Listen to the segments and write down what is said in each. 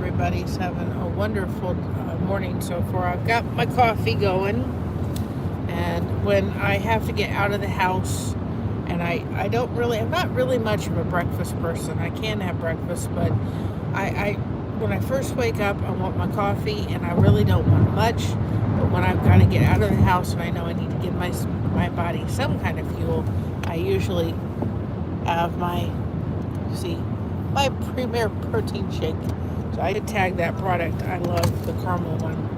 everybody's having a wonderful morning so far. I've got my coffee going, and when I have to get out of the house, and I'm not really much of a breakfast person. I can have breakfast, but when I first wake up, I want my coffee, and I really don't want much. But when I've got to get out of the house and I know I need to give my body some kind of fuel, I usually have my Premier Protein Shake. So I did tag that product. I love the caramel one.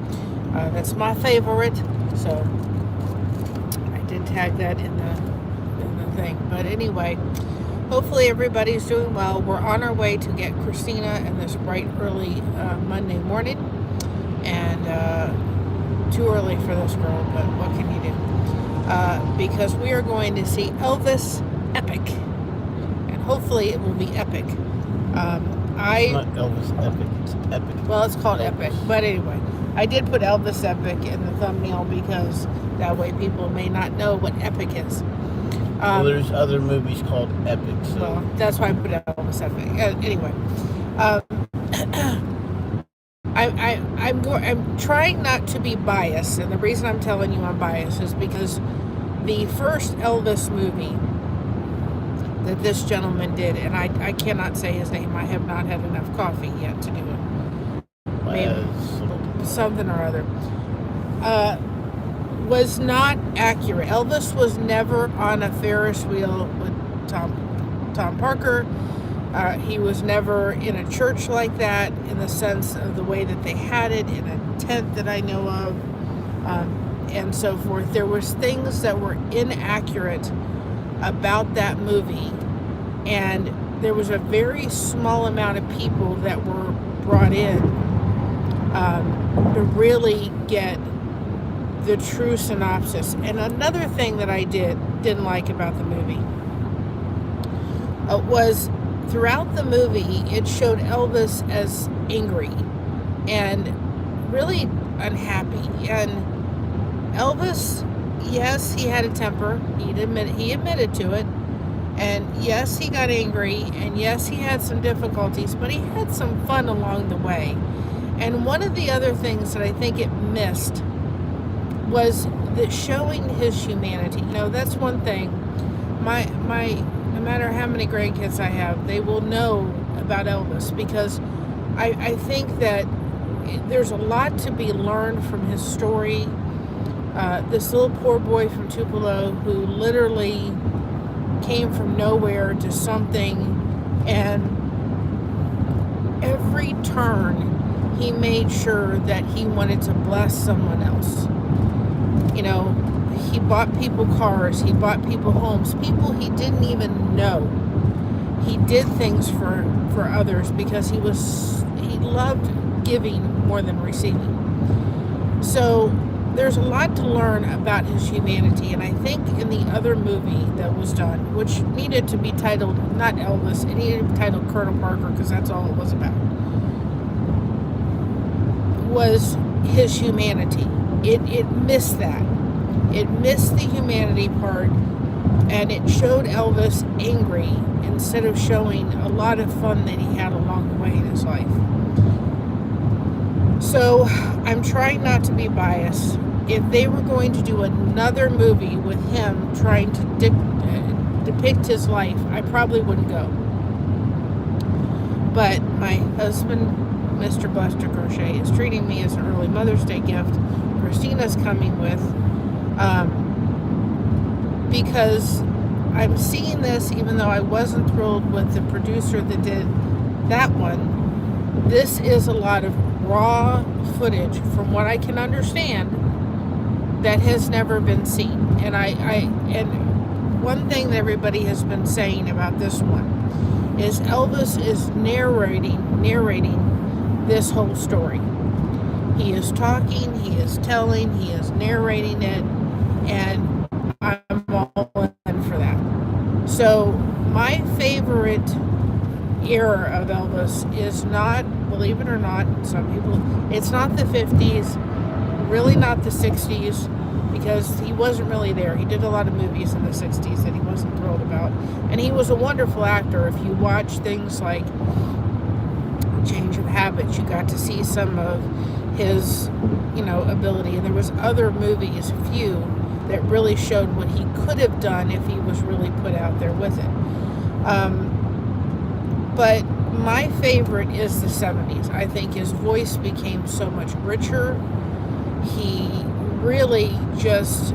That's my favorite. So I did tag that in the thing. But anyway, hopefully everybody's doing well. We're on our way to get Christina in this bright early Monday morning. And too early for this girl, but what can you do? Because we are going to see Elvis Epic. And hopefully it will be epic. It's not Elvis Epic, it's Epic. Well, it's called Epic. But anyway, I did put Elvis Epic in the thumbnail because that way people may not know what Epic is. Well, there's other movies called Epic. So. Well, that's why I put Elvis Epic. Anyway, I'm trying not to be biased, and the reason I'm telling you I'm biased is because the first Elvis movie that this gentleman did, and I cannot say his name. I have not had enough coffee yet to do it. Maybe something or other. Was not accurate. Elvis was never on a Ferris wheel with Tom Parker. He was never in a church like that in the sense of the way that they had it in a tent that I know of, and so forth. There was things that were inaccurate about that movie, and there was a very small amount of people that were brought in to really get the true synopsis. And another thing that I didn't like about the movie was throughout the movie it showed Elvis as angry and really unhappy. And Elvis, yes, he had a temper. He admitted to it. And yes, he got angry. And yes, he had some difficulties, but he had some fun along the way. And one of the other things that I think it missed was that showing his humanity. You know, that's one thing. No matter how many grandkids I have, they will know about Elvis because I think that there's a lot to be learned from his story. This little poor boy from Tupelo who literally came from nowhere to something, and every turn he made sure that he wanted to bless someone else. You know, he bought people cars, he bought people homes, people he didn't even know. He did things for others because he loved giving more than receiving. So there's a lot to learn about his humanity, and I think in the other movie that was done, which needed to be titled not Elvis, it needed to be titled Colonel Parker because that's all it was about, was his humanity. It missed that. It missed the humanity part, and it showed Elvis angry instead of showing a lot of fun that he had along the way in his life. So I'm trying not to be biased. If they were going to do another movie with him trying to depict his life, I probably wouldn't go. But my husband, Mr. Buster Crochet, is treating me as an early Mother's Day gift. Christina's coming with, because I'm seeing this, even though I wasn't thrilled with the producer that did that one. This is a lot of raw footage, from what I can understand, that has never been seen. And one thing that everybody has been saying about this one is Elvis is narrating this whole story. He is talking, he is telling, he is narrating it, and I'm all in for that. So my favorite era of Elvis is not, believe it or not, some people, it's not the 50s, really not the 60s, because he wasn't really there. He did a lot of movies in the 60s that he wasn't thrilled about, and he was a wonderful actor. If you watch things like Change of Habits. You got to see some of his, ability. And there was other movies, a few, that really showed what he could have done if he was really put out there with it. But my favorite is the 70s. I think his voice became so much richer. He really just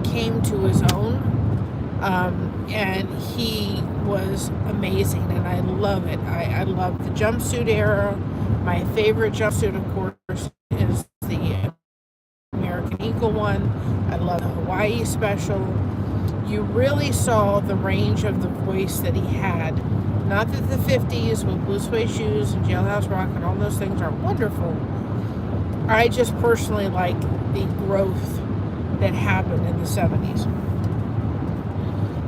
came to his own. And he was amazing, and I love it. I love the jumpsuit era. My favorite jumpsuit, of course, is the American Eagle one. I love the Hawaii special. You really saw the range of the voice that he had. Not that the 50s with Blue Suede Shoes and Jailhouse Rock and all those things are wonderful. I just personally like the growth that happened in the 70s.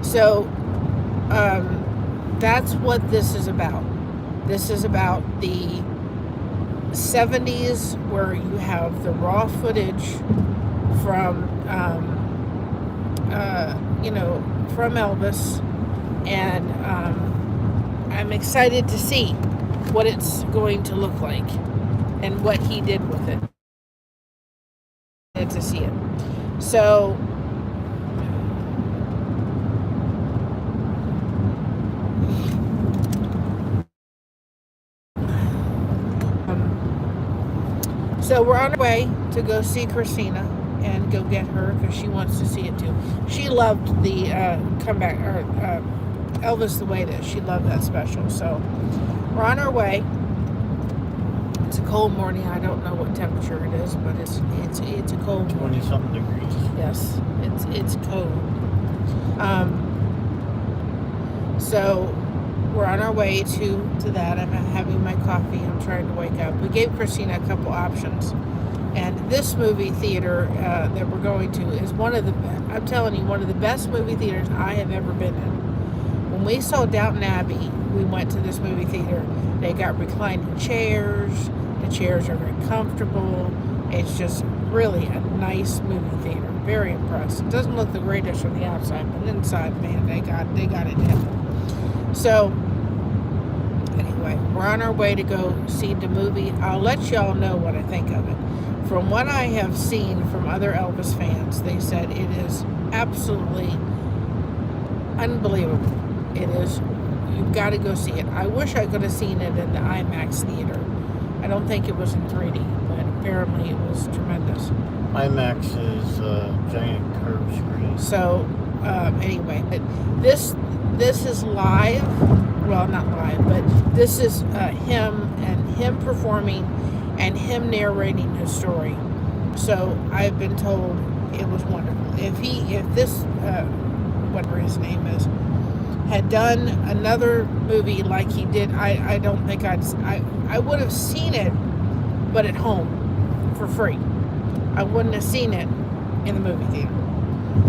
So that's what this is about. This is about the 70s, where you have the raw footage from from Elvis, and I'm excited to see what it's going to look like and what he did with it. To see it. So we're on our way to go see Christina and go get her because she wants to see it too. She loved the comeback, or Elvis the Way It Is. She loved that special. So we're on our way. It's a cold morning. I don't know what temperature it is, but it's a cold 20-something degrees. Yes, it's cold. So we're on our way to that. I'm having my coffee. I'm trying to wake up. We gave Christina a couple options, and this movie theater that we're going to is one of the best movie theaters I have ever been in. When we saw Downton Abbey, we went to this movie theater. They got reclining chairs. The chairs are very comfortable. It's just really a nice movie theater. Very impressed. It doesn't look the greatest from the outside, but inside, man, they got it in. So, anyway, we're on our way to go see the movie. I'll let y'all know what I think of it. From what I have seen from other Elvis fans, they said it is absolutely unbelievable. It is. You've got to go see it. I wish I could have seen it in the IMAX theater. I don't think it was in 3D, but apparently it was tremendous. IMAX is a giant curved screen. So, anyway, but this is live. Well, not live, but this is him performing and him narrating his story. So I've been told it was wonderful. If this whatever his name is, had done another movie like he did, I don't think I would have seen it, but at home for free. I wouldn't have seen it in the movie theater.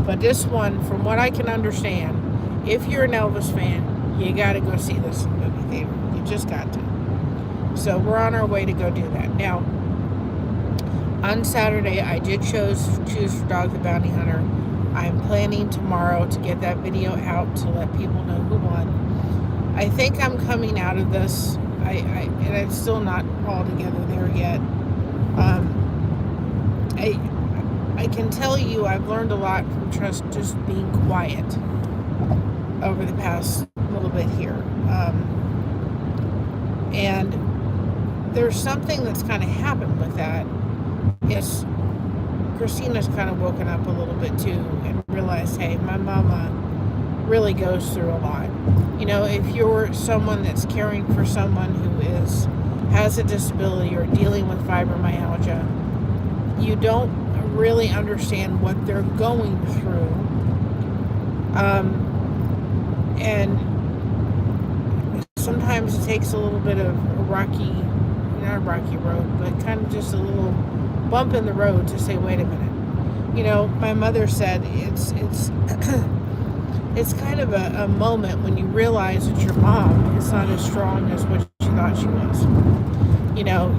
But this one, from what I can understand, if you're an Elvis fan, you got to go see this in the movie theater. You just got to. So we're on our way to go do that. Now, on Saturday, I did choose for Dog the Bounty Hunter. I'm planning tomorrow to get that video out to let people know who won. I think I'm coming out of this. And I'm still not all together there yet. I can tell you I've learned a lot from just being quiet over the past little bit here. And there's something that's kind of happened with that. Is Christina's kind of woken up a little bit too and realized, hey, my mama really goes through a lot. If you're someone that's caring for someone who has a disability or dealing with fibromyalgia, you don't really understand what they're going through. And sometimes it takes a little bit of not a rocky road, but kind of just a little bump in the road to say, wait a minute. My mother said it's kind of a moment when you realize that your mom is not as strong as what you thought she was.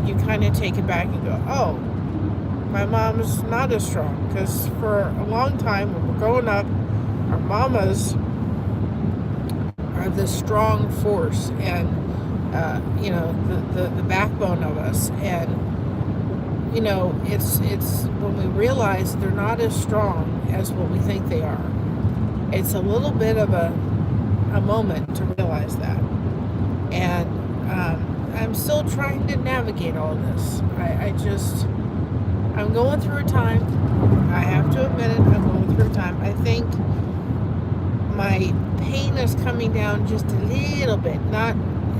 You kind of take it back and go, oh, my mom's not as strong. Because for a long time when we're growing up, our mamas are this strong force. And the backbone of us. And it's when we realize they're not as strong as what we think they are. It's a little bit of a moment to realize that. And I'm still trying to navigate all this. I'm going through a time. I have to admit it, I'm going through a time. I think my pain is coming down just a little bit.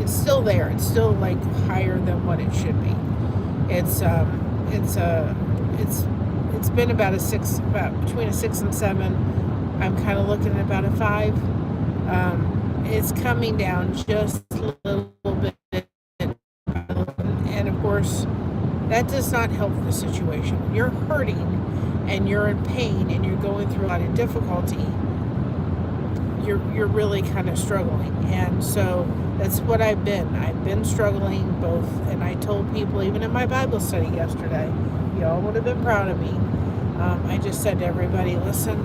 It's still there. It's still like higher than what it should be. It's been about between a 6 and 7. I'm kind of looking at about a 5. It's coming down just a little bit, and of course, that does not help the situation. When you're hurting and you're in pain and you're going through a lot of difficulty, you're really kind of struggling. And so that's what I've been struggling both. And I told people, even in my Bible study yesterday, y'all would have been proud of me. I just said to everybody, listen,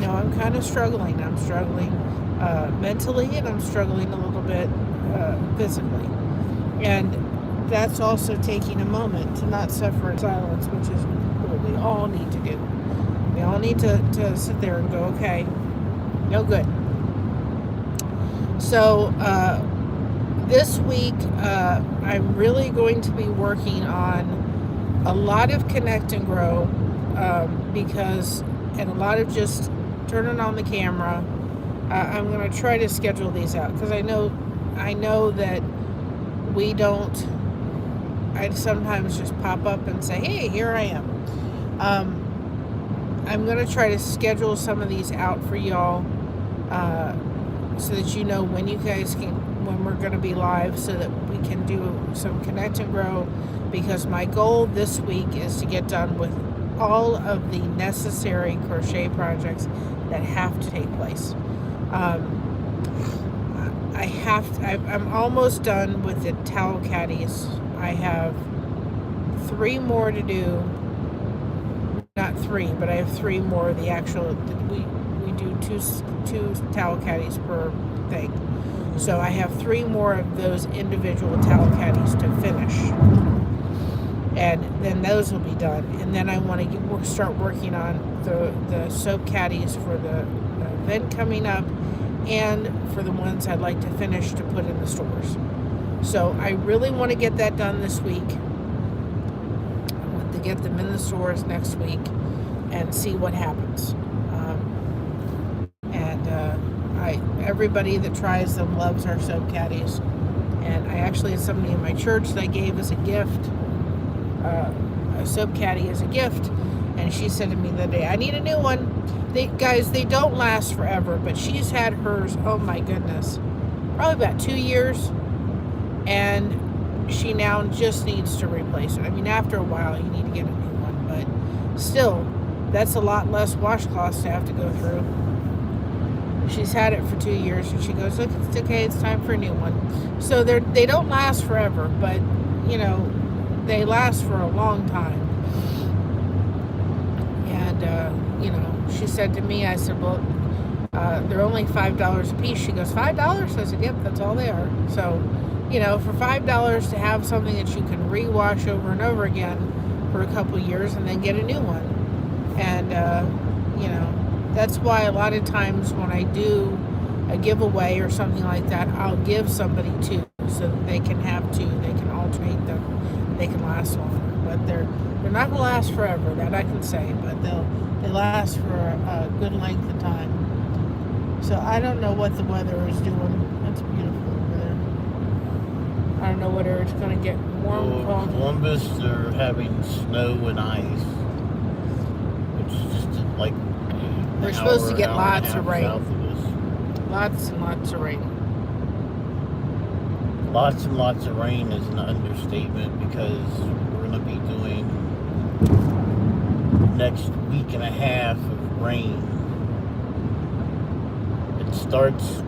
I'm kind of struggling. I'm struggling mentally, and I'm struggling a little bit physically. And that's also taking a moment to not suffer in silence, which is what we all need to do. We all need to sit there and go, okay, no good. So this week, I'm really going to be working on a lot of Connect and Grow, and a lot of just turning on the camera. I'm going to try to schedule these out, because I know that we don't. I sometimes just pop up and say, hey, here I am. I'm going to try to schedule some of these out for y'all, so that you know when we're going to be live, so that we can do some Connect and Grow, because my goal this week is to get done with all of the necessary crochet projects that have to take place. I'm almost done with the towel caddies. I have 3 more to do. Not 3, but I have 3 more. The actual, we do two towel caddies per thing. So I have 3 more of those individual towel caddies to finish. And then those will be done. And then I want to start working on the soap caddies for the event coming up, and for the ones I'd like to finish to put in the stores. So I really want to get that done this week. I want to get them in the stores next week and see what happens. Everybody that tries them loves our soap caddies. And I actually had somebody in my church that I gave as a gift, a soap caddy as a gift. And she said to me the other day, I need a new one. They don't last forever, but she's had hers, oh my goodness, probably about 2 years. And she now just needs to replace it. I mean, after a while, you need to get a new one. But still, that's a lot less washcloths to have to go through. She's had it for 2 years, and she goes, look, it's okay, it's time for a new one. So they don't last forever, but, they last for a long time. And, she said to me, I said, well, they're only $5 a piece. She goes, $5? I said, yep, that's all they are. So, for $5 to have something that you can rewash over and over again for a couple years and then get a new one. And, that's why a lot of times when I do a giveaway or something like that, I'll give somebody 2 so that they can have 2. They can alternate them. They can last longer. But they're not going to last forever, that I can say. But they last for a good length of time. So I don't know what the weather is doing. It's beautiful over there. I don't know whether it's going to get warm or cold. Columbus, they're having snow and ice, which is just like we're supposed to get lots of rain. Lots and lots of rain. Lots and lots of rain is an understatement, because we're going to be doing next week and a half of rain. It starts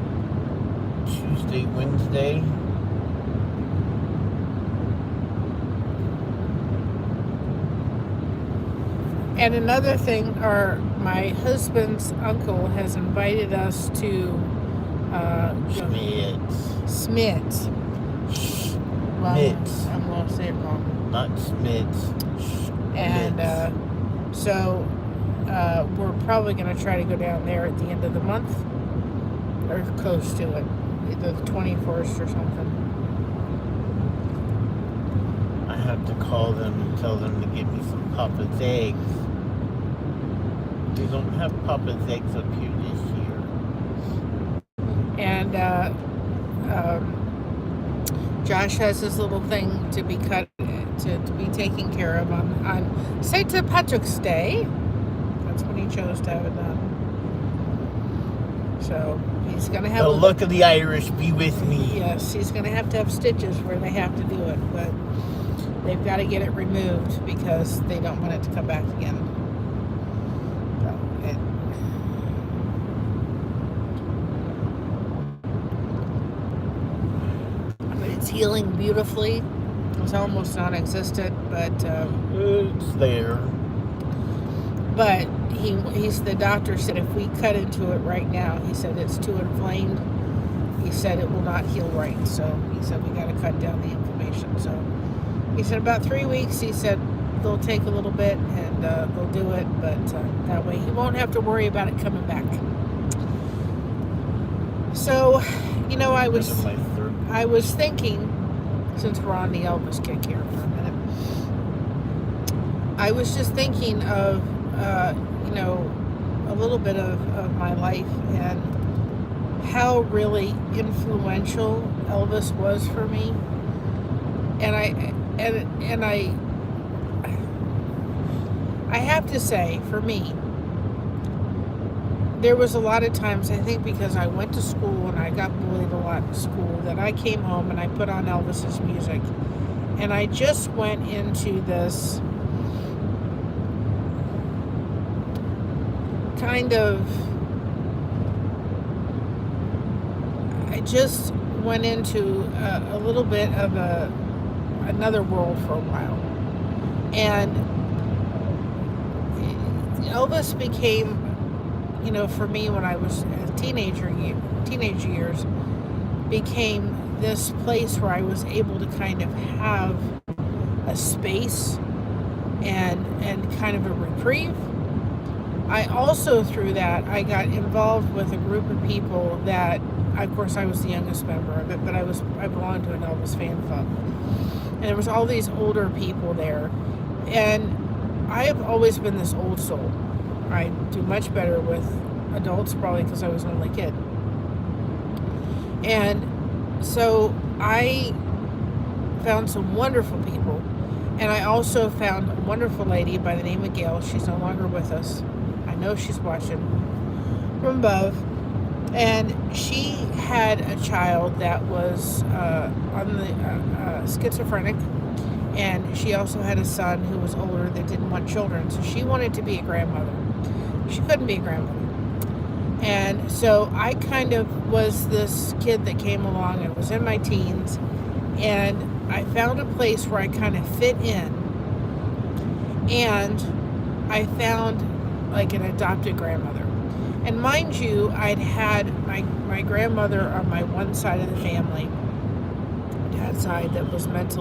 Tuesday, Wednesday. And another thing, my husband's uncle has invited us to Schmitz. Schmitz. Well, Mitts. I'm going to say it wrong. Not Smiths. And so we're probably going to try to go down there at the end of the month, or close to it, either the 21st or something. I have to call them and tell them to give me some Papa's eggs. They don't have Papa's eggs up here this year. And Josh has this little thing to be cut, to be taken care of on St. Patrick's Day. That's when he chose to have it done. So he's going to have The luck of the Irish be with me. Yes, he's going to have stitches where they have to do it, but they've got to get it removed because they don't want it to come back again. But it's healing beautifully. It's almost non-existent, but It's there. But the doctor said if we cut into it right now, he said it's too inflamed. He said it will not heal right. So he said we got to cut down the inflammation. So he said about 3 weeks. He said they'll take a little bit and they'll do it, but that way he won't have to worry about it coming back. So, I was thinking, since we're on the Elvis kick here for a minute, I was just thinking of a little bit of my life and how really influential Elvis was for me. And I have to say, for me, there was a lot of times, I think because I went to school and I got bullied a lot in school, that I came home and I put on Elvis's music. And I just went into this kind of, I just went into a little bit of another world for a while. And Elvis became, for me when I was a teenage years, became this place where I was able to kind of have a space and kind of a reprieve. I also, through that, I got involved with a group of people that, of course, I was the youngest member of it, but I belonged to an Elvis fan club. And there was all these older people there. And I have always been this old soul. I do much better with adults, probably because I was an only kid. And so I found some wonderful people. And I also found a wonderful lady by the name of Gail. She's no longer with us. I know she's watching from above. And she had a child that was on the schizophrenic. And she also had a son who was older that didn't want children. So she wanted to be a grandmother. She couldn't be a grandmother. And so I kind of was this kid that came along and was in my teens. And I found a place where I kind of fit in. And I found like an adopted grandmother. And mind you, I'd had my grandmother on my one side of the family, dad's side, that was had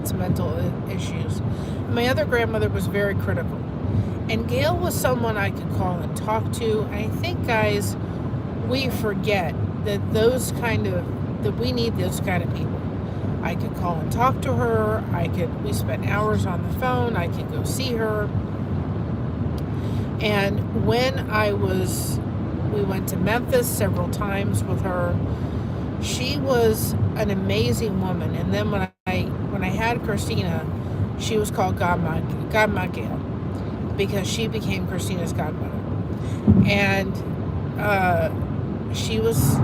some mental issues. My other grandmother was very critical. And Gail was someone I could call and talk to. And I think, guys, we forget that that we need those kind of people. I could call and talk to her. We spent hours on the phone. I could go see her. And when we went to Memphis several times with her. She was an amazing woman. And then when I had Christina, she was called Godma Gail, because she became Christina's godmother. And she was,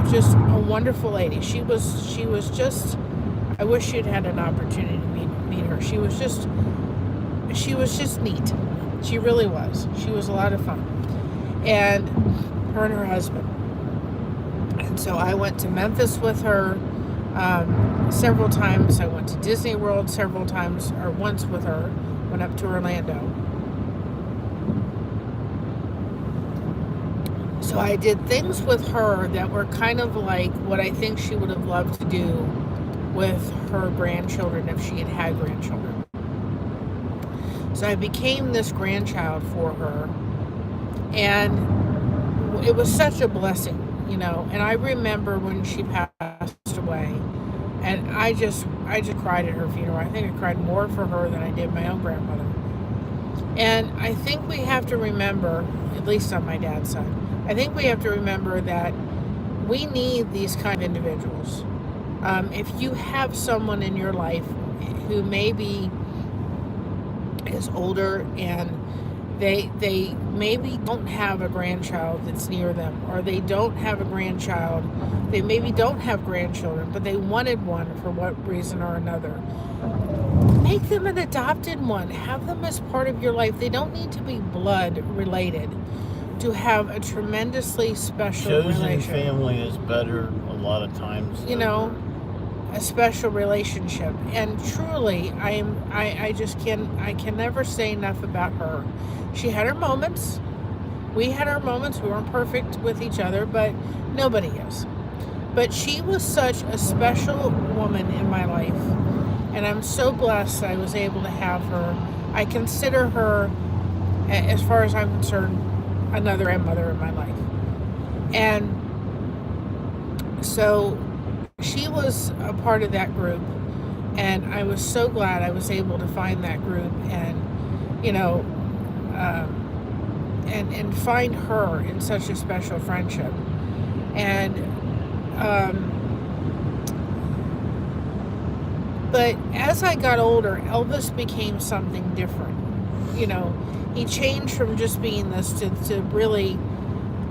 just a wonderful lady. She was just, I wish she'd had an opportunity to meet her. She was just neat. She really was. She was a lot of fun. And her and her husband. And so I went to Memphis with her several times. I went to Disney World several times, or once with her. Went up to Orlando. So I did things with her that were kind of like what I think she would have loved to do with her grandchildren if she had had grandchildren. So I became this grandchild for her, and it was such a blessing, and I remember when she passed away, and I just cried at her funeral. I think I cried more for her than I did my own grandmother. And I think we have to remember, at least on my dad's side, I think we have to remember that we need these kind of individuals. If you have someone in your life who maybe is older and they maybe don't have a grandchild that's near them, or they don't have a grandchild, they maybe don't have grandchildren, but they wanted one for what reason or another, make them an adopted one. Have them as part of your life. They don't need to be blood related to have a tremendously special relationship. Chosen family is better a lot of times. A special relationship. And truly, I can never say enough about her. She had her moments. We had our moments. We weren't perfect with each other, but nobody is. But she was such a special woman in my life. And I'm so blessed I was able to have her. I consider her, as far as I'm concerned, another grandmother in my life. And so she was a part of that group. And I was so glad I was able to find that group and, and find her in such a special friendship. And, but as I got older, Elvis became something different. He changed from just being this to really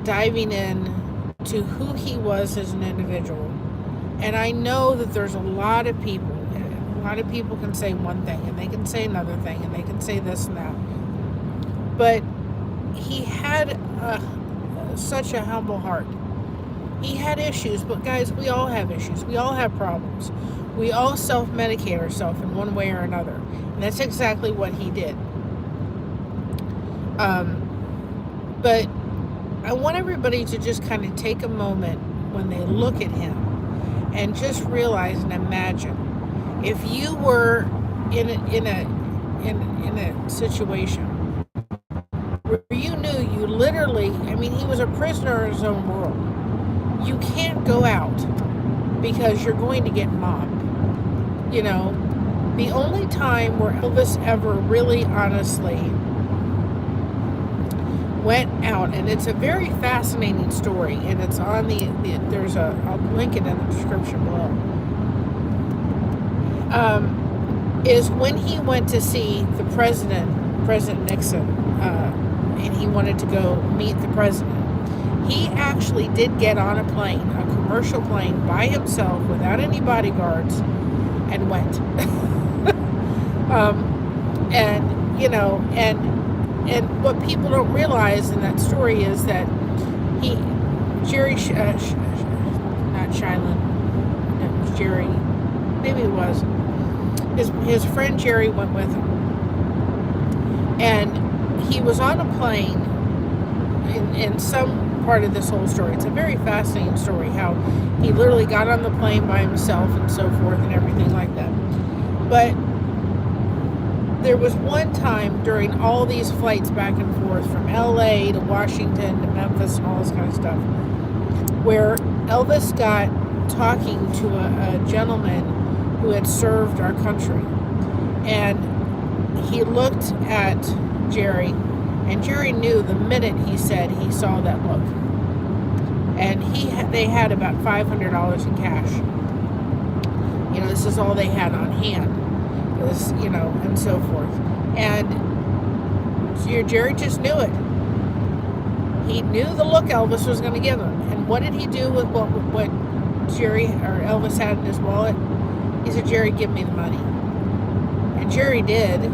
diving in to who he was as an individual. And I know that there's a lot of people can say one thing, and they can say another thing, and they can say this and that. But he had such a humble heart. He had issues, but guys, we all have issues. We all have problems. We all self-medicate ourselves in one way or another. And that's exactly what he did. But I want everybody to just kind of take a moment when they look at him and just realize and imagine if you were in a situation where you knew you literally, he was a prisoner in his own world. You can't go out because you're going to get mobbed. The only time where Elvis ever really honestly went out, and it's a very fascinating story, and it's on I'll link it in the description below, is when he went to see the President Nixon, and he wanted to go meet the president. He actually did get on a plane, a commercial plane, by himself without any bodyguards, and went. And what people don't realize in that story is that Jerry his friend Jerry went with him, and he was on a plane in some part of this whole story. It's a very fascinating story how he literally got on the plane by himself and so forth and everything like that. But there was one time during all these flights back and forth from LA to Washington to Memphis and all this kind of stuff where Elvis got talking to a gentleman who had served our country, and he looked at Jerry, and Jerry knew the minute he said he saw that look. And they had about $500 in cash. This is all they had on hand. It was, and so forth. And Jerry just knew it. He knew the look Elvis was going to give him. And what did he do with what Jerry or Elvis had in his wallet? He said, "Jerry, give me the money." And Jerry did.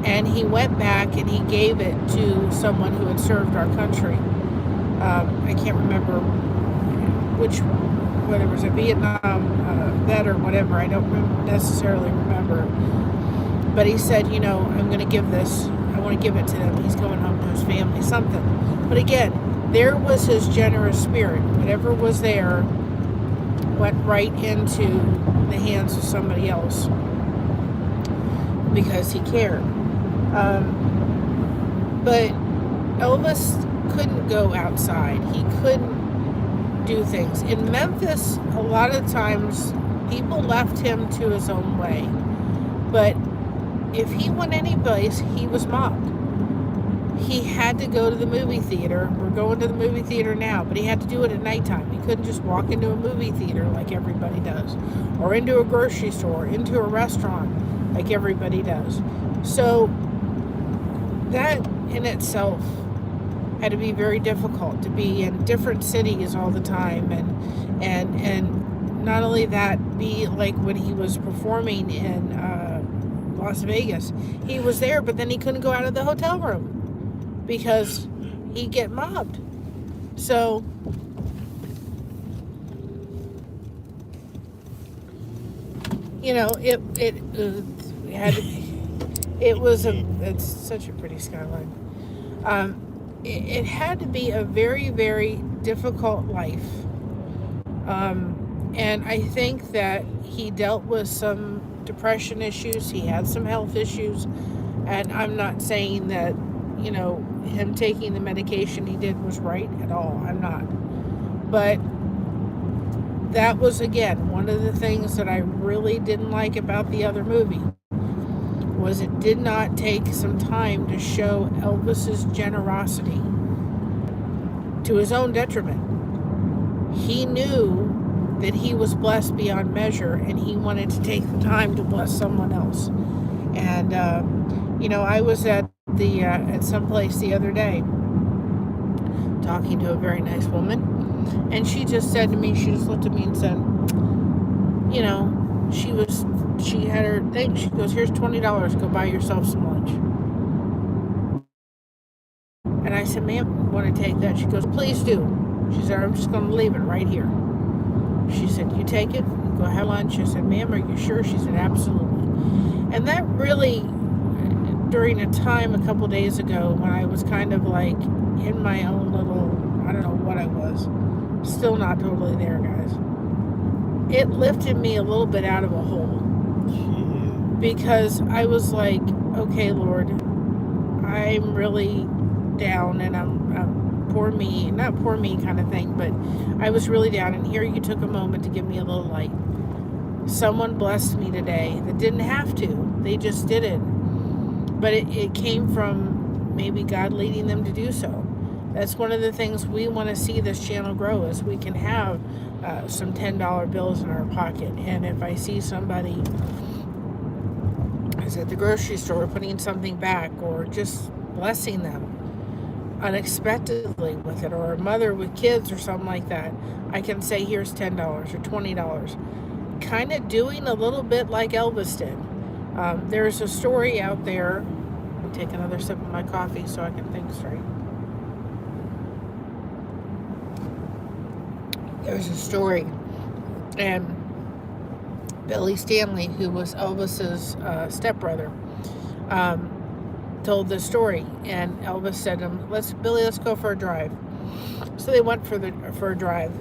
And he went back and he gave it to someone who had served our country. I can't remember whether it was a Vietnam vet or whatever. I don't necessarily remember. But he said, I'm going to give this. I want to give it to them. He's going home to his family, something. But again, there was his generous spirit. Whatever was there went right into in the hands of somebody else because he cared. But Elvis couldn't go outside. He couldn't do things. In Memphis, a lot of times people left him to his own way. But if he went any place, he was mobbed. He had to go to the movie theater. We're going to the movie theater now, but he had to do it at nighttime. He couldn't just walk into a movie theater like everybody does, or into a grocery store, into a restaurant like everybody does. So that in itself had to be very difficult, to be in different cities all the time, and not only that, be like when he was performing in Las Vegas, he was there, but then he couldn't go out of the hotel room because he'd get mobbed. So you know, it had to be, it's such a pretty skyline. It had to be a very, very difficult life. And I think that he dealt with some depression issues. He had some health issues. And I'm not saying that, you know, him taking the medication he did was right at all. I'm not. But that was, again, one of the things that I really didn't like about the other movie, was it did not take some time to show Elvis's generosity to his own detriment. He knew that he was blessed beyond measure, and he wanted to take the time to bless someone else. And you know, I was at some place the other day talking to a very nice woman, and she just said to me, she just looked at me and said, you know, she had her thing. She goes, here's $20, go buy yourself some lunch. And I said, ma'am, want to take that? She goes, please do. She said, I'm just going to leave it right here. She said, you take it, go have lunch. I said, ma'am, are you sure? She said, absolutely. And that really, during a time a couple days ago when I was kind of like in my own little, I don't know what I was, still not totally there, guys. It lifted me a little bit out of a hole. Because I was like, okay, Lord, I'm really down, and I'm poor me, not poor me kind of thing, but I was really down, and here you took a moment to give me a little light. Someone blessed me today that didn't have to. They just did it. But it came from maybe God leading them to do so. That's one of the things we want to see this channel grow, is we can have some $10 bills in our pocket. And if I see somebody is at the grocery store putting something back, or just blessing them unexpectedly with it, or a mother with kids or something like that, I can say, here's $10 or $20. Kind of doing a little bit like Elvis did. There's a story out there. I'll take another sip of my coffee so I can think straight. There's a story, and Billy Stanley, who was Elvis's stepbrother, told this story, and Elvis said to him, Billy, let's go for a drive. So they went for a drive,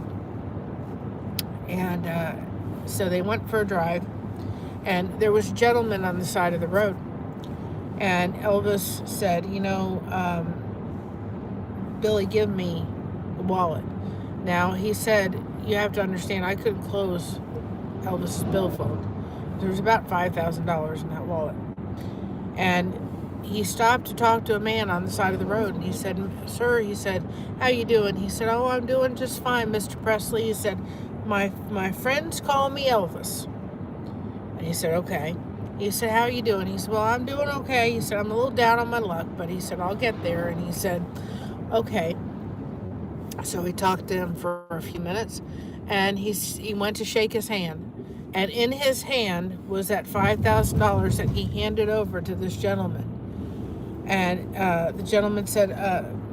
and so they went for a drive, and there was a gentleman on the side of the road, and Elvis said, you know, Billy, give me the wallet. Now, he said, you have to understand, I couldn't close Elvis's billfold. There was about $5,000 in that wallet. And he stopped to talk to a man on the side of the road, and he said, sir, he said, how you doing? He said, oh, I'm doing just fine, Mr. Presley. He said, my friends call me Elvis. And he said, okay. He said, how are you doing? He said, well, I'm doing okay. He said, I'm a little down on my luck, but he said, I'll get there. And he said, okay. So he talked to him for a few minutes, and he went to shake his hand. And in his hand was that $5,000 that he handed over to this gentleman. And the gentleman said,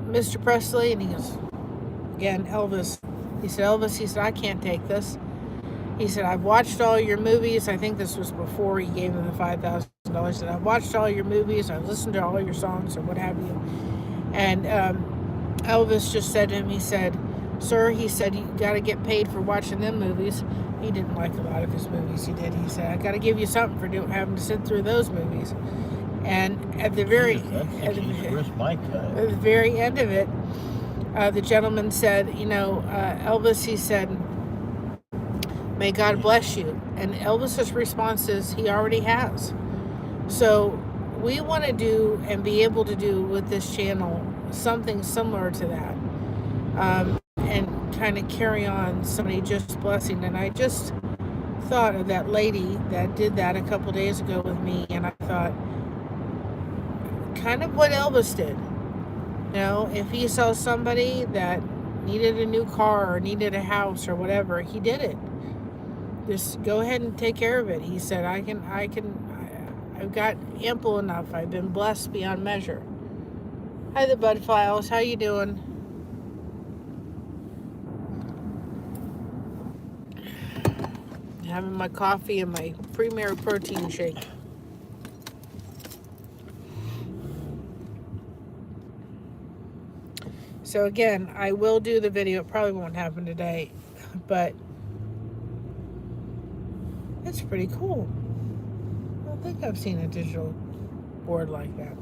Mr. Presley, and he goes, again, Elvis. He said, Elvis, he said, I can't take this. He said, I've watched all your movies. I think this was before he gave him the $5,000. He said, I've watched all your movies. I've listened to all your songs, or what have you. And Elvis just said to him, he said, Sir, he said, you got to get paid for watching them movies. He didn't like a lot of his movies. He did. He said, I got to give you something for having to sit through those movies. And at the very, where's my cut? At the very end of it, the gentleman said, Elvis, he said, may God bless you. And Elvis's response is, he already has. So we want to do and be able to do with this channel something similar to that. And kind of carry on somebody just blessing. And I just thought of that lady that did that a couple days ago with me, and I thought, kind of what Elvis did. If he saw somebody that needed a new car or needed a house or whatever, he did it. Just go ahead and take care of it. He said, I've got ample enough. I've been blessed beyond measure. Hi, the Bud Files. How you doing? Having my coffee and my Premier protein shake. So again, I will do the video. It probably won't happen today, but it's pretty cool. I don't think I've seen a digital board like that.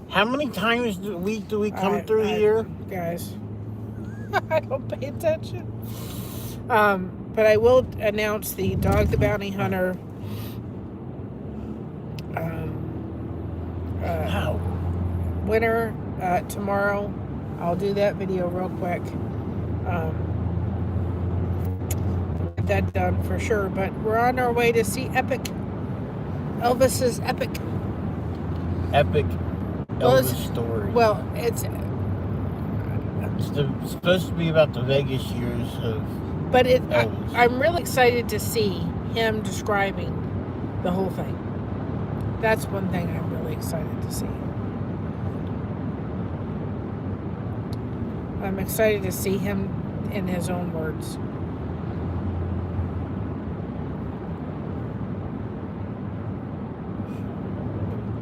How many times a week do we come through here? Guys, I don't pay attention. But I will announce the Dog the Bounty Hunter winner tomorrow. I'll do that video real quick. Get that done for sure. But we're on our way to see Elvis's epic Elvis story. Well, it's supposed to be about the Vegas years of. But I'm really excited to see him describing the whole thing. That's one thing I'm really excited to see. I'm excited to see him in his own words.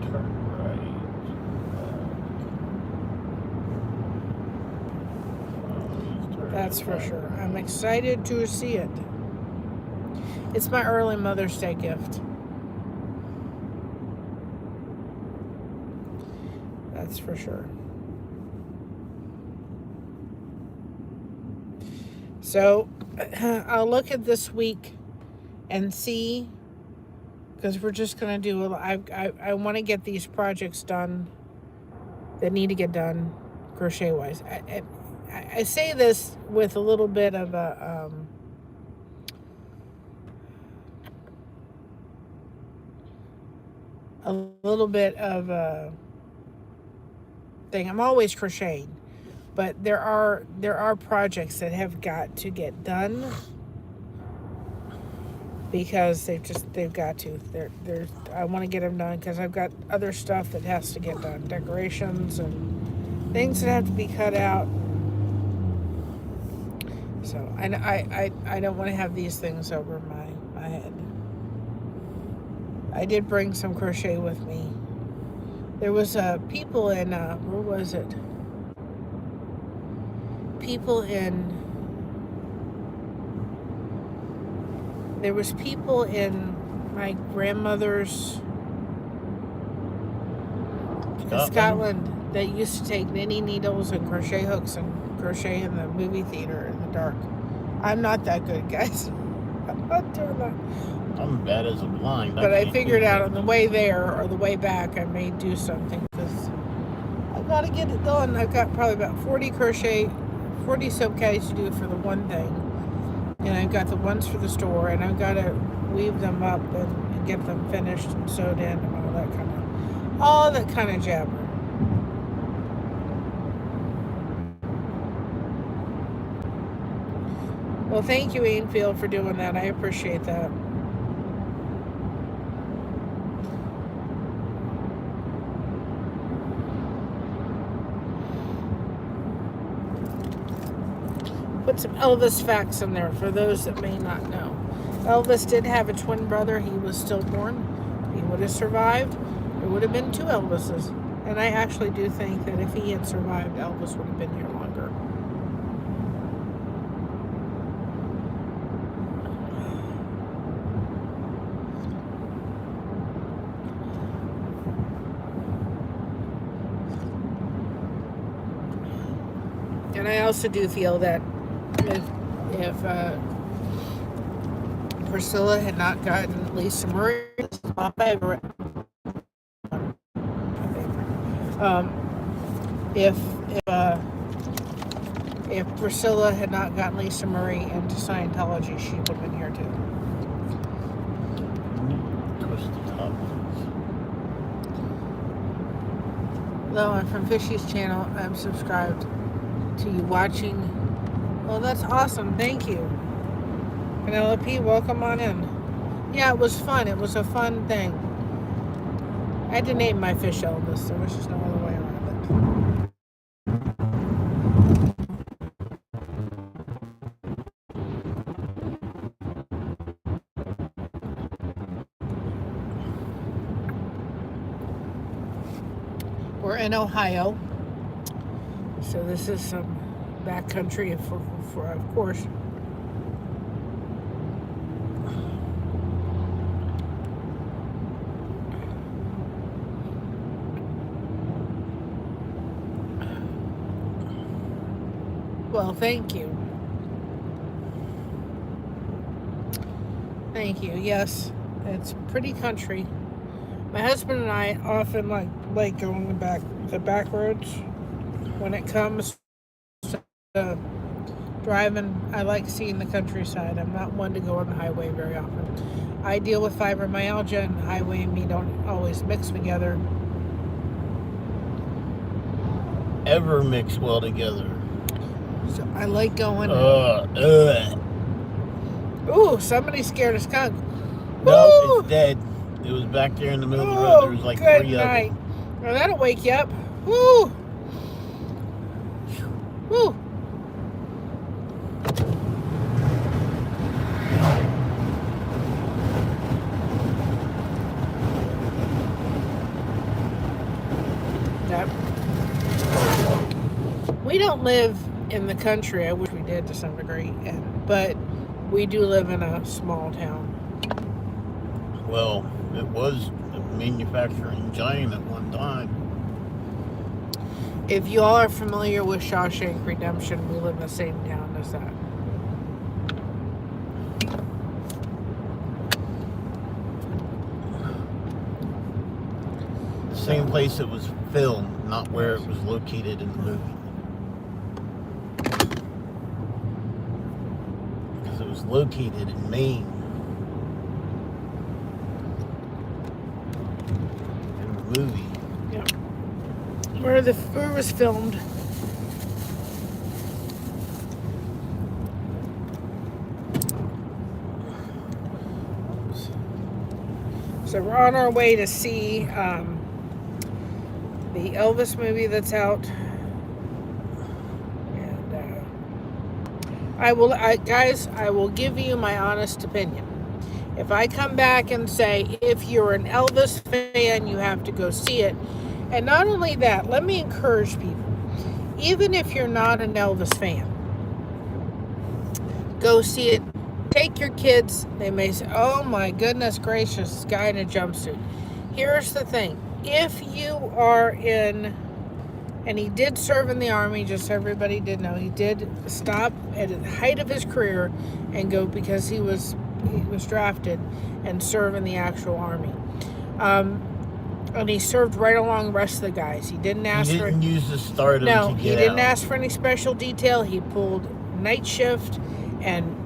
Turn right. That's for sure. I'm excited to see it. It's my early Mother's Day gift. That's for sure. So I'll look at this week and see, because we're just going to do, I want to get these projects done that need to get done crochet wise. I say this with a little bit of a thing. I'm always crocheting, but there are projects that have got to get done because they've got to. I want to get them done because I've got other stuff that has to get done, decorations and things that have to be cut out. So I don't want to have these things over my head. I did bring some crochet with me. There was people in where was it? There was people in my grandmother's Scotland that used to take knitting needles and crochet hooks and crochet in the movie theater in the dark. I'm not that good, guys. I'm not doing that. I'm bad as a blind. But I figured out on the way there or the way back, I may do something because I've got to get it done. I've got probably about 40 silk caddies to do for the one thing. And I've got the ones for the store, and I've got to weave them up and get them finished and sewed in and all that kind of jabber. Well, thank you, Ainfield, for doing that. I appreciate that. Put some Elvis facts in there for those that may not know. Elvis did have a twin brother. He was stillborn. He would have survived. There would have been two Elvises. And I actually do think that if he had survived, Elvis would have been here longer. And I also do feel that if Priscilla had not gotten Lisa Marie, my favorite. If if Priscilla had not gotten Lisa Marie into Scientology, she would have been here too. Twist the top. Hello, I'm from Fishy's channel. I'm subscribed to you watching. Well, that's awesome. Thank you. Penelope, welcome on in. Yeah, it was fun. It was a fun thing. I had to name my fish Elvis. There was just no other way around it. We're in Ohio. So this is some backcountry for of course. Well, thank you. Thank you. Yes, it's pretty country. My husband and I often like going the back roads when it comes to driving. I like seeing the countryside. I'm not one to go on the highway very often. I deal with fibromyalgia, and the highway and me don't always mix together. Ever mix well together. So I like going. Ooh, somebody scared a skunk. No, Woo! it's dead. It was back there in the middle of the road. There was like good 3 night. of them. Well, that'll wake you up. Woo! Woo! Yep. We don't live in the country. I wish we did to some degree, but we do live in a small town. Well, it was a manufacturing giant at one time. If you all are familiar with Shawshank Redemption, we live in the same town as that. The same place it was filmed, not where it was located in the movie. Because it was located in Maine. In the movie. Yeah. Where it was filmed. So we're on our way to see the Elvis movie that's out. And I will give you my honest opinion. If I come back and say, if you're an Elvis fan, you have to go see it. And not only that, let me encourage people. Even if you're not an Elvis fan, go see it. Take your kids. They may say, oh my goodness gracious, this guy in a jumpsuit. Here's the thing. If you are in, and he did serve in the Army, just so everybody did know, he did stop at the height of his career and go because he was drafted and serve in the actual Army. And he served right along the rest of the guys. He didn't use the stardom to get out. No, he didn't ask for any special detail. He pulled night shift and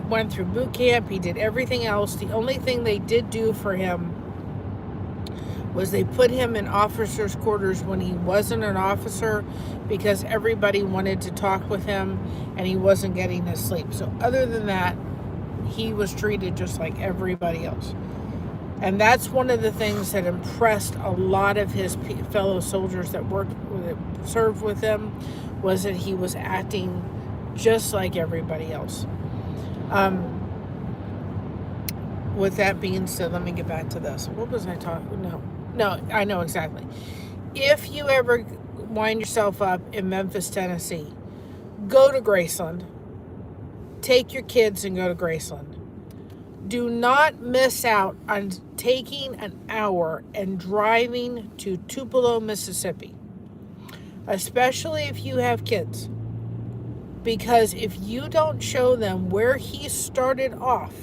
went through boot camp. He did everything else. The only thing they did do for him was they put him in officers' quarters when he wasn't an officer because everybody wanted to talk with him and he wasn't getting his sleep. So other than that, he was treated just like everybody else. And that's one of the things that impressed a lot of his fellow soldiers that served with him, was that he was acting just like everybody else. With that being said, let me get back to this. What was I talking? No, I know exactly. If you ever wind yourself up in Memphis, Tennessee, go to Graceland. Take your kids and go to Graceland. Do not miss out on taking an hour and driving to Tupelo, Mississippi, especially if you have kids. Because if you don't show them where he started off,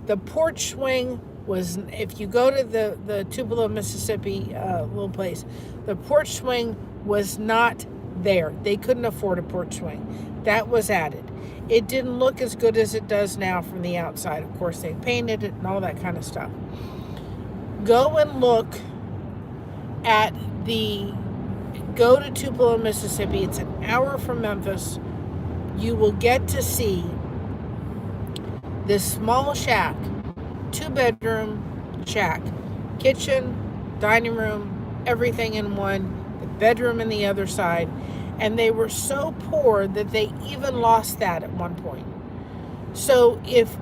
the porch swing was, if you go to the Tupelo, Mississippi little place, the porch swing was not there. They couldn't afford a porch swing. That was added. It didn't look as good as it does now from the outside. Of course, they painted it and all that kind of stuff. Go and look at go to Tupelo, Mississippi. It's an hour from Memphis. You will get to see this small shack, 2-bedroom shack, kitchen, dining room, everything in one, the bedroom in the other side. And they were so poor that they even lost that at one point. So if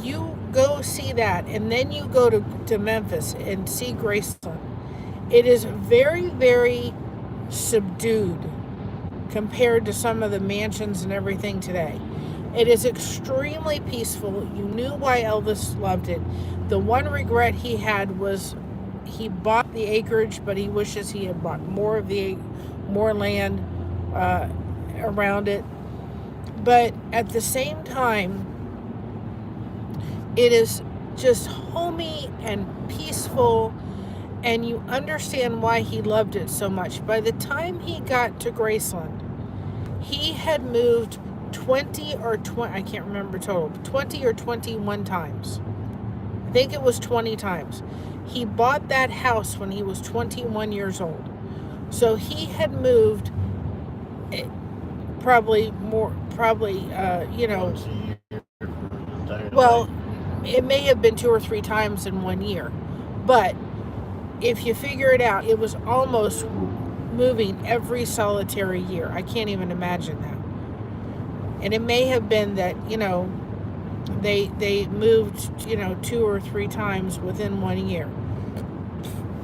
you go see that and then you go to Memphis and see Graceland, it is very, very subdued compared to some of the mansions and everything today. It is extremely peaceful. You knew why Elvis loved it. The one regret he had was he bought the acreage, but he wishes he had bought more land around it. But at the same time, it is just homey and peaceful, and you understand why he loved it so much. By the time he got to Graceland, he had moved 20 or 20, I can't remember total, 20 or 21 times. I think it was 20 times. He bought that house when he was 21 years old. So he had moved probably, Once a year for his entire well, life. it may have been 2 or 3 times in 1 year. But if you figure it out, it was almost moving every solitary year. I can't even imagine that. And it may have been that, they moved, 2 or 3 times within 1 year.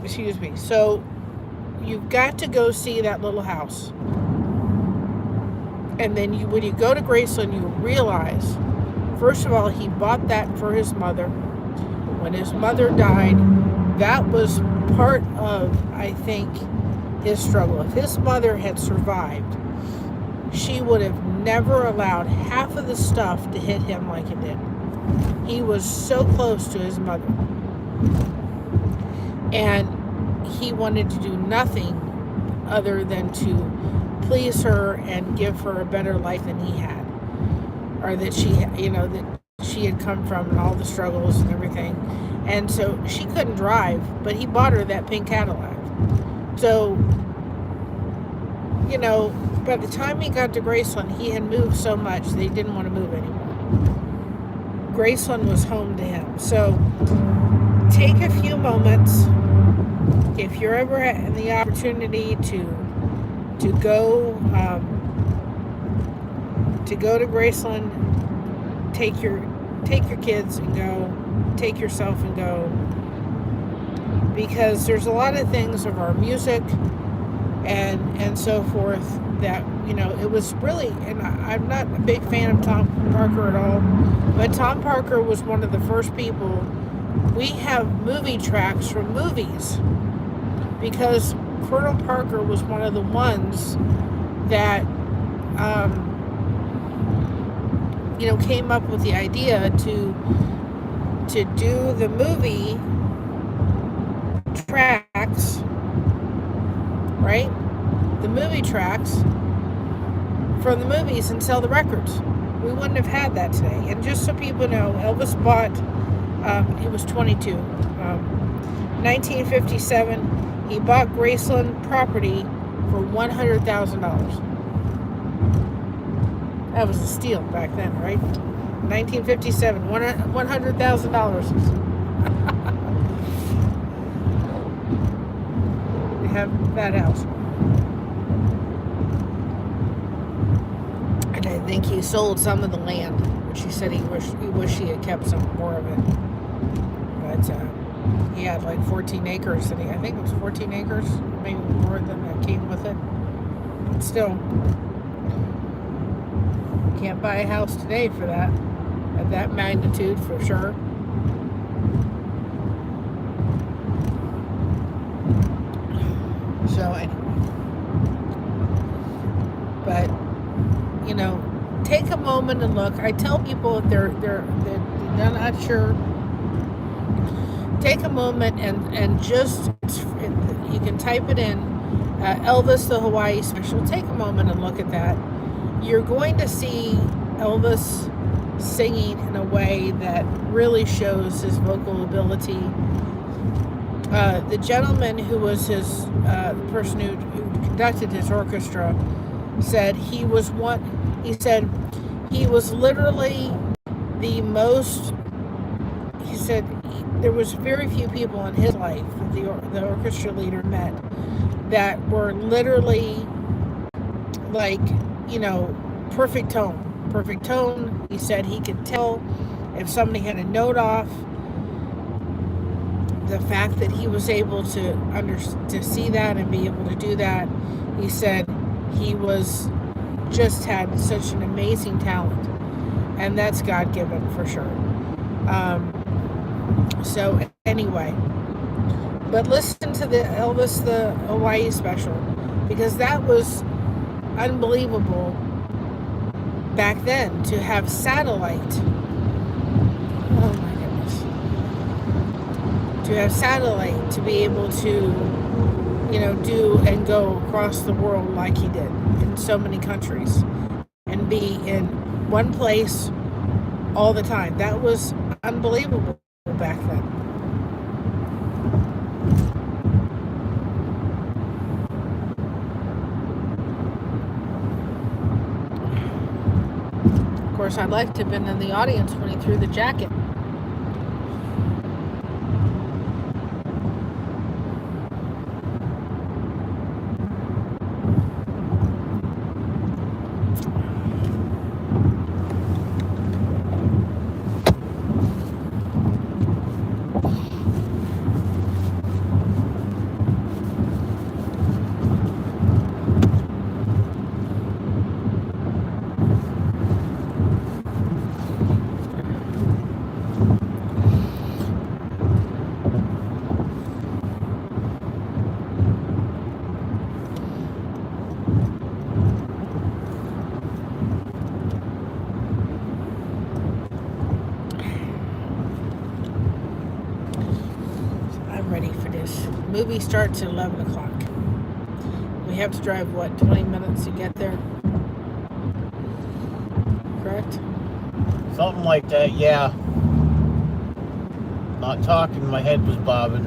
Excuse me. So you've got to go see that little house. And then when you go to Graceland, you realize, first of all, he bought that for his mother. When his mother died, that was part of, I think, his struggle. If his mother had survived, she would have never allowed half of the stuff to hit him like it did. He was so close to his mother. And he wanted to do nothing other than to please her and give her a better life than he had. Or that she had come from, and all the struggles and everything. And so she couldn't drive, but he bought her that pink Cadillac. So, by the time he got to Graceland, he had moved so much that he didn't want to move anymore. Graceland was home to him. So take a few moments, if you're ever in the opportunity to go to Graceland, take your kids and go, take yourself and go, because there's a lot of things of our music and so forth that, it was really, and I'm not a big fan of Tom Parker at all, but Tom Parker was one of the first people. We have movie tracks from movies because Colonel Parker was one of the ones that came up with the idea to do the movie tracks, right? The movie tracks from the movies and sell the records. We wouldn't have had that today. And just so people know, Elvis bought, he was 22, 1957, he bought Graceland property for $100,000. That was a steal back then, right? 1957, $100,000. We have that house. And I think he sold some of the land, which he said he wished he had kept some more of it. But he had like 14 acres, and I think it was 14 acres, maybe more than that came with it. But still, can't buy a house today for that, at that magnitude for sure. So anyway, but take a moment and look. I tell people if they're not sure, take a moment and just, you can type it in, Elvis the Hawaii Special. Take a moment and look at that. You're going to see Elvis singing in a way that really shows his vocal ability. The gentleman who was the person who conducted his orchestra said he was literally the most, he said there was very few people in his life that the orchestra leader met that were literally like, perfect tone. He said he could tell if somebody had a note off. The fact that he was able to see that and be able to do that, he said he just had such an amazing talent, and that's God-given for sure. So anyway, but listen to the Elvis the Hawaii Special, because that was unbelievable back then, to have satellite. Oh my goodness. To have satellite, to be able to, do and go across the world like he did in so many countries and be in one place all the time. That was unbelievable back then. Of course, I'd like to have been in the audience when he threw the jacket. Ready for this. The movie starts at 11 o'clock. We have to drive, 20 minutes to get there? Correct? Something like that, yeah. Not talking, my head was bobbing.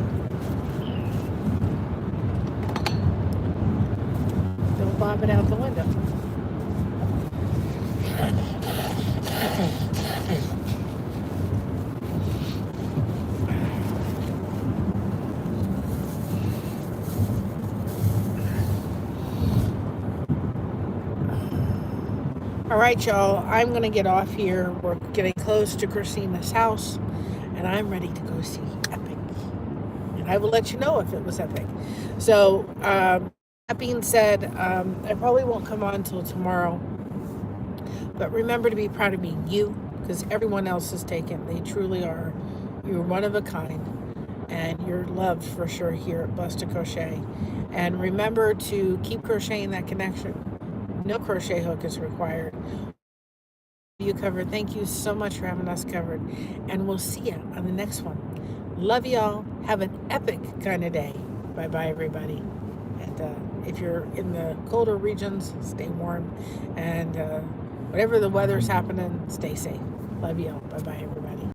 Don't bob it out the window. All right, y'all, I'm going to get off here. We're getting close to Christina's house, and I'm ready to go see Epic. And I will let you know if it was Epic. So, that being said, I probably won't come on until tomorrow. But remember to be proud of being you, because everyone else is taken. They truly are. You're one of a kind, and you're loved for sure here at Blessed to Crochet. And remember to keep crocheting that connection. No crochet hook is required. You covered. Thank you so much for having us covered. And we'll see you on the next one. Love y'all. Have an epic kind of day. Bye-bye, everybody. And if you're in the colder regions, stay warm. And whatever the weather's happening, stay safe. Love y'all. Bye-bye, everybody.